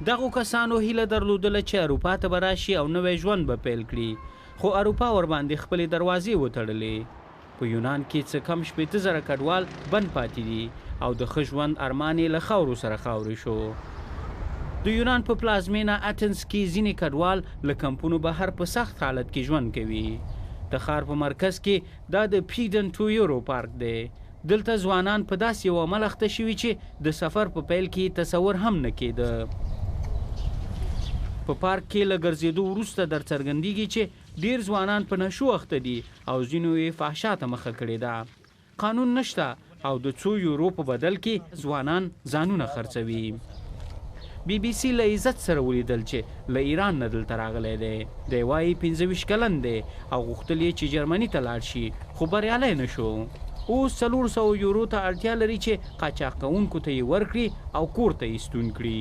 دغو کسانو هیله درلودله چې اروپا ته به راشي او نوی ژوند به پیل کړي، خو اروپا ورباندې خپلې دروازې وتړلې. په یونان کې څه کم 80,000 کډوال بند پاتې دي او د ښه ژوند ارمان یې له خاورو سره خاورې شو. د یونان په پلازمینه اتنز کې ځینې کډوال له کمپونو بهر په سخت حالت کې ژوند کوي. د ښار په مرکز کې دا د پیډن ټو یورو پارک دی. دلته ځوانان په داسې یو عمل اخته شوي چې د سفر په پیل کې تصور هم نه کېده. په پارک کې له ګرځېدو وروسته در څرګندېږي چې ډېر ځوانان په نشو اخته دي او ځینو یې فحشا ته مخه کړې ده. قانون نشته او د څو یورو په بدل کې ځوانان ځانونه خرڅوي. بی بی سی له عزت سره ولیدل چې له ایران نه دلته راغلی دی. دی وایي 25 کلن دی او غوښتل یې چې جرمني ته لاړ شي خو بریالی نه شو. اوس 400 یورو ته اړتیا لري چې قاچاق کوونکو ته یې ورکړي او کور ته یې ستون کړي.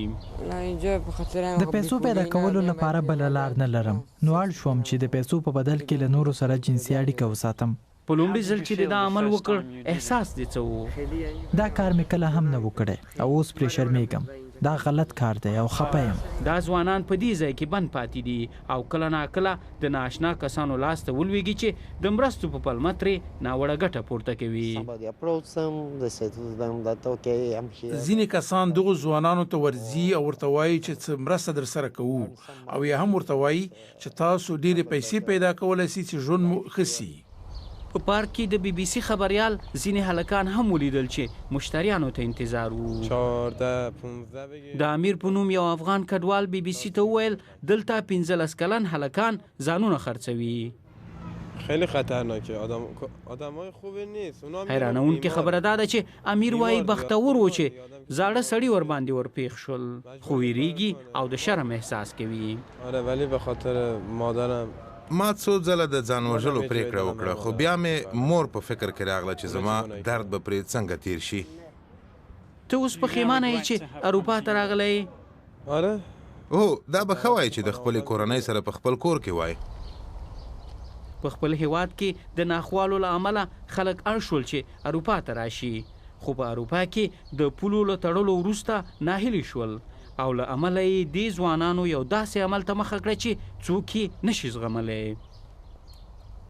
د پیسو پیدا کولو لپاره بله لار نه لرم، نو اړ شوم چې د پیسو په بدل کې له نورو سره جنسي اړیکه وساتم. په لومړي ځل چې دا عمل وکړ احساس دې څه و؟ دا کار مې کله هم نه و کړی او اوس پرې شرمېږم. دا غلط کار دی او خپه یم. دا ځوانان په دې ځای کې بند پاتې دي او کله ناکله د نااشنا کسانو لاس ته ولویږي چې د مرستو په پلمه ترې ناوړه ګټه پورته کوي. ځینې کسان دغو ځوانانو ته ورځي او ورته وایي چې څه مرسته در سره کوو او یا هم ورته وایي چې تاسو ډېرې پیسې پیدا کولی سئ چې ژوند مو ښه سي. په پارک کې د بی بی سی خبریال ځینې هلکان هم ولیدل چې مشتریانو ته انتظار وو. د امیر په نوم یو افغان کډوال بی بی سی ته وویل دلته 15 کلن هلکان ځانونه خرڅوي. خیلی خطرناکه، آدمای خوبی نیست. حیرانونکې خبره دا ده چې امیر وایي بختور و چې زاړه سړي ورباندې ورپېښ شول، خو ویریږي او د شرم احساس کوي. آره ولی به خاطر مادرم ما څو ځله د ځان وژلو پریکړه وکړه، خو بیا مې مور په فکر کې راغله چې زما درد به پرې څنګه تیر شي. ته اوس پښیمانه یې چې اروپا ته راغلی؟ آره. هو دا به ښه وایي چې د خپلې کورنۍ سره په خپل کور کې وای. په خپل هیواد کې د ناخوالو له امله خلک اړ شول چې اروپا ته راشي، خو په اروپا کې د پولو له تړلو وروسته ناهیلي شول او له امله یې دې ځوانانو یو داسې عمل ته مخه کړه چې څوک یې نشي زغملی.